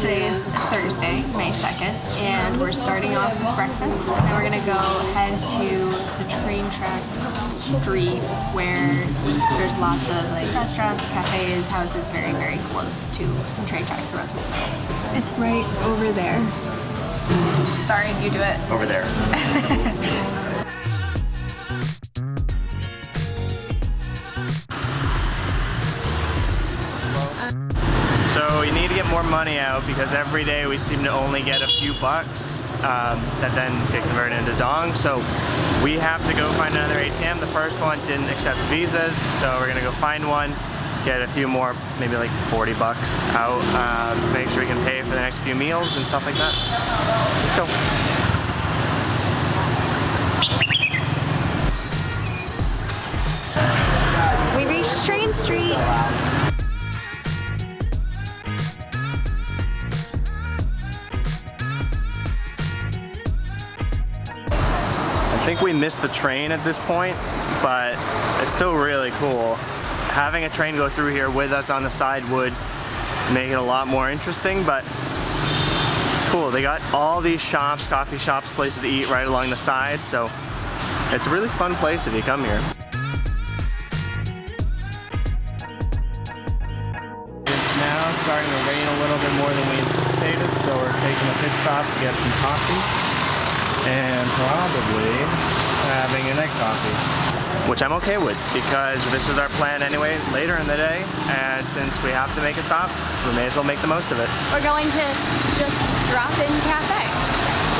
Today is Thursday, May 2nd, and we're starting off with breakfast, and then we're gonna go head to the train track street where there's lots of like restaurants, cafes, houses very, very close to some train tracks around the world. It's right over there. Sorry, you do it. Over there. So you need to get more money out because every day we seem to only get a few bucks that then get converted into dong. So we have to go find another ATM. The first one didn't accept visas, so we're gonna go find one, get a few more, maybe like 40 bucks out to make sure we can pay for the next few meals and stuff like that. Let's go. We reached Train Street. I think we missed the train at this point, but it's still really cool. Having a train go through here with us on the side would make it a lot more interesting, but it's cool. They got all these shops, coffee shops, places to eat right along the side, so it's a really fun place if you come here. It's now starting to rain a little bit more than we anticipated, so we're taking a pit stop to get some coffee. And probably having an egg coffee. Which I'm okay with because this was our plan anyway later in the day, and since we have to make a stop, we may as well make the most of it. We're going to just drop in cafe,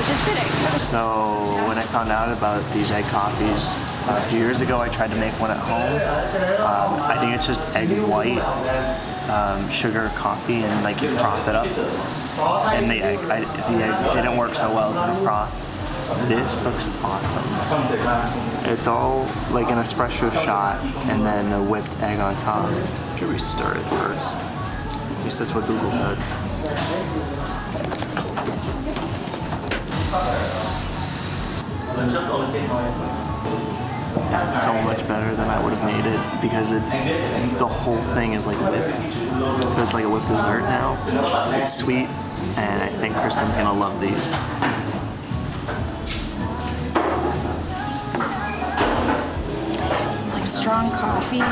which is fitting. So when I found out about these egg coffees a few years ago, I tried to make one at home. I think it's just egg white, sugar, coffee, and like you froth it up. And the egg didn't work so well to the froth. This looks awesome. It's all like an espresso shot and then a whipped egg on top. Should we stir it first? At least that's what Google said. That's so much better than I would have made it because the whole thing is like whipped. So it's like a whipped dessert now. It's sweet, and I think Kristen's gonna love these. Strong coffee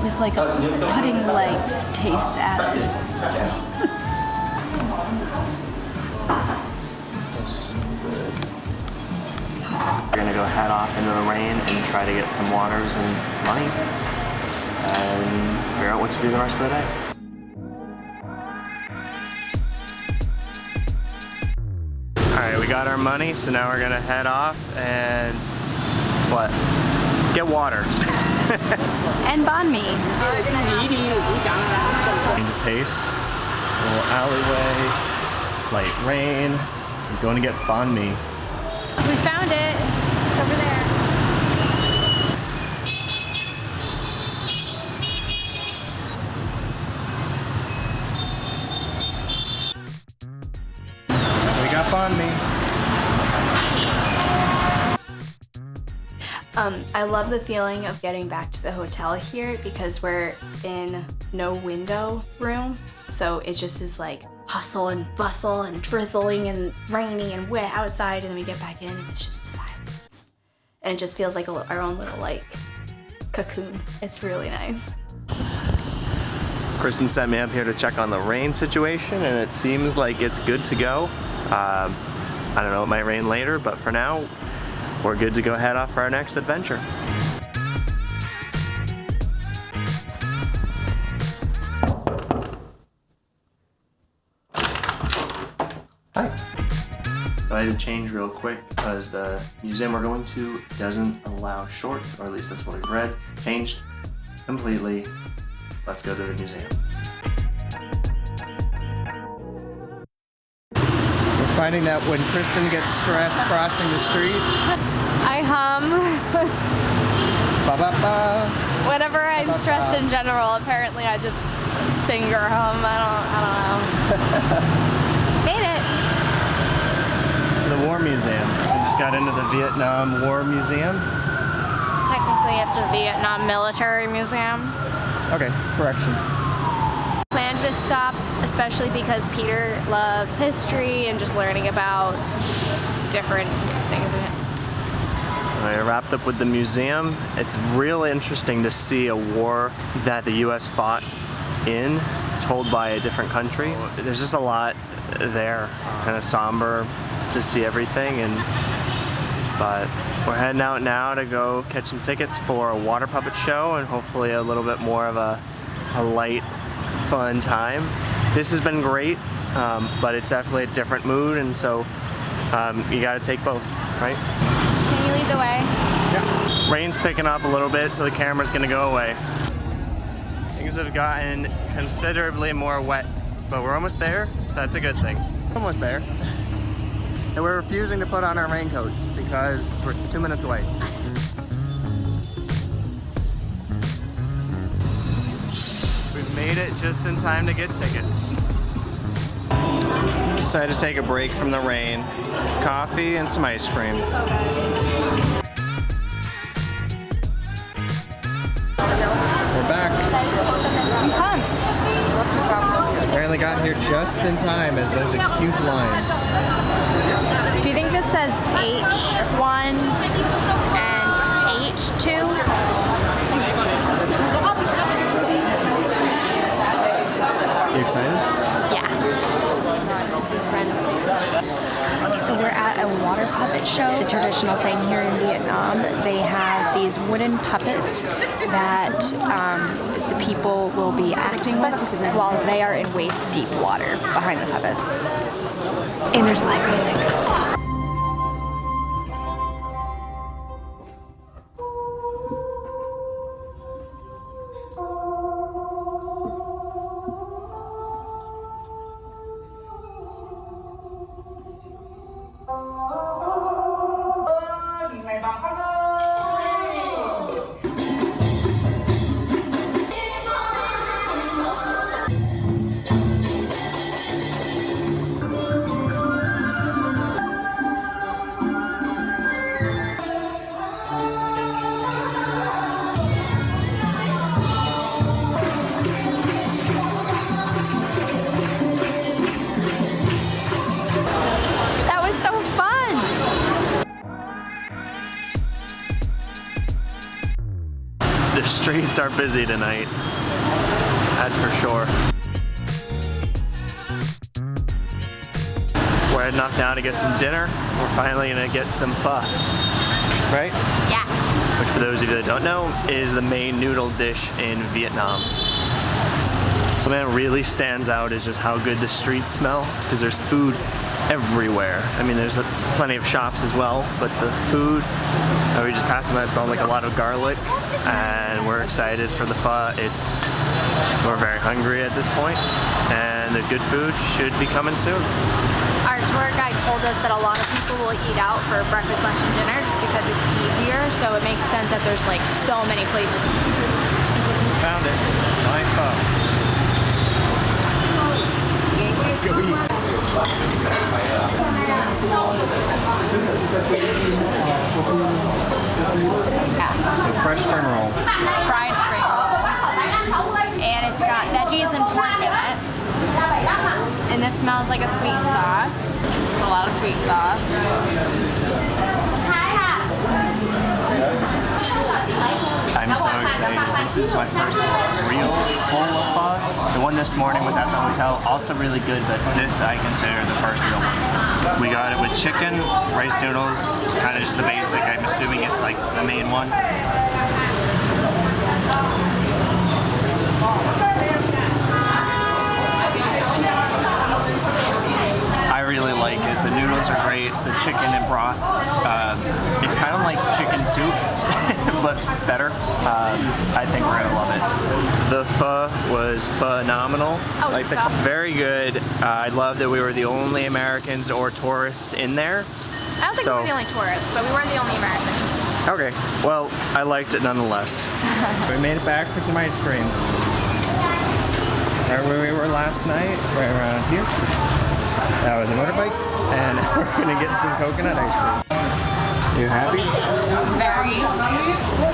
with like a pudding-like taste added. We're gonna go head off into the rain and try to get some waters and money and figure out what to do the rest of the day. Alright, we got our money, so now we're gonna head off and what? Get water. And banh mi. Change of pace. A little alleyway. Light rain. We're going to get banh mi. We found it. It's over there. We got banh mi. I love the feeling of getting back to the hotel here because we're in no window room, so it just is like hustle and bustle and drizzling and rainy and wet outside, and then we get back in and it's just silence. And it just feels like our own little like cocoon. It's really nice. Kristen sent me up here to check on the rain situation, and it seems like it's good to go. I don't know, it might rain later, but for now, we're good to go head off for our next adventure. Hi. So I had to change real quick because the museum we're going to doesn't allow shorts, or at least that's what we read. Changed completely. Let's go to the museum. We're finding that when Kristen gets stressed crossing the street, I hum. Ba-ba-ba. Whenever I'm stressed in general, apparently I just sing or hum. I don't know. Made it. To the War Museum. We just got into the Vietnam War Museum. Technically, it's the Vietnam Military Museum. Okay, correction. Planned this stop, especially because Peter loves history and just learning about different things in it. I wrapped up with the museum. It's really interesting to see a war that the US fought in, told by a different country. There's just a lot there, kind of somber to see everything, but we're heading out now to go catch some tickets for a water puppet show and hopefully a little bit more of a light, fun time. This has been great, but it's definitely a different mood, and so you gotta take both, right? Can you lead the way? Yeah. Rain's picking up a little bit, so the camera's gonna go away. Things have gotten considerably more wet, but we're almost there, so that's a good thing. Almost there. And we're refusing to put on our raincoats because we're 2 minutes away. We've made it just in time to get tickets. Decided to take a break from the rain. Coffee and some ice cream. We're back. I'm pumped. Apparently got here just in time as there's a huge line. Do you think this says H1 and H2? You excited? Yeah. So we're at a water puppet show. The traditional thing here in Vietnam, they have these wooden puppets that the people will be acting with while they are in waist-deep water behind the puppets. And there's live music. The streets are busy tonight, that's for sure. We're heading off now to get some dinner. We're finally gonna get some pho, right? Yeah. Which, for those of you that don't know, is the main noodle dish in Vietnam. Something that really stands out is just how good the streets smell, because there's food everywhere. I mean, there's plenty of shops as well, but the food, we just passed them, it smelled like a lot of garlic, and we're excited for the pho. We're very hungry at this point, and the good food should be coming soon. Our tour guide told us that a lot of people will eat out for breakfast, lunch, and dinner just because it's easier, so it makes sense that there's like so many places. Found it. My pho. Let's go eat. Yeah. So fresh spring roll. Fried spring roll. And it's got veggies and pork in it. And this smells like a sweet sauce. It's a lot of sweet sauce. I'm so excited. This is my first real bowl of pho. The one this morning was at the hotel, also really good, but this I consider the first real one. We got it with chicken, rice noodles, kind of just the basic. I'm assuming it's like the main one. I really like it. The noodles are great. The chicken and broth, it's kind of like chicken soup, but better. I think we're gonna love it. The pho was phenomenal. Oh, very good. I love that we were the only Americans or tourists in there. I don't think we were the only tourists, but we were the only Americans. Okay, well, I liked it nonetheless. We made it back for some ice cream. Right where we were last night, right around here. That was a motorbike, and we're gonna get some coconut ice cream. You happy? Very.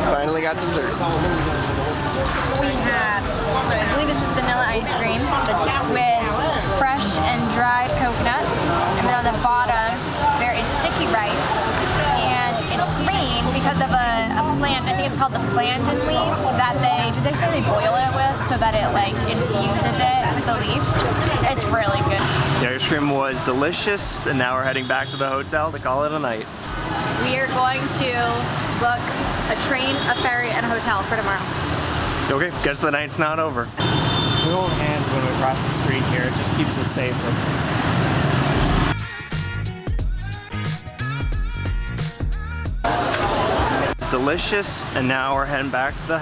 Finally got dessert. We had, I believe it's just vanilla ice cream with fresh and dried coconut. And then on the bottom, there is sticky rice. And it's green because of a plant, I think it's called the plantain leaf, that they say they boil it with so that it like infuses it with the leaf. It's really good. The ice cream was delicious, and now we're heading back to the hotel to call it a night. We are going to book a train, a ferry, and a hotel for tomorrow. Okay, guess the night's not over. We hold hands when we cross the street here. It just keeps us safer. It's delicious, and now we're heading back to the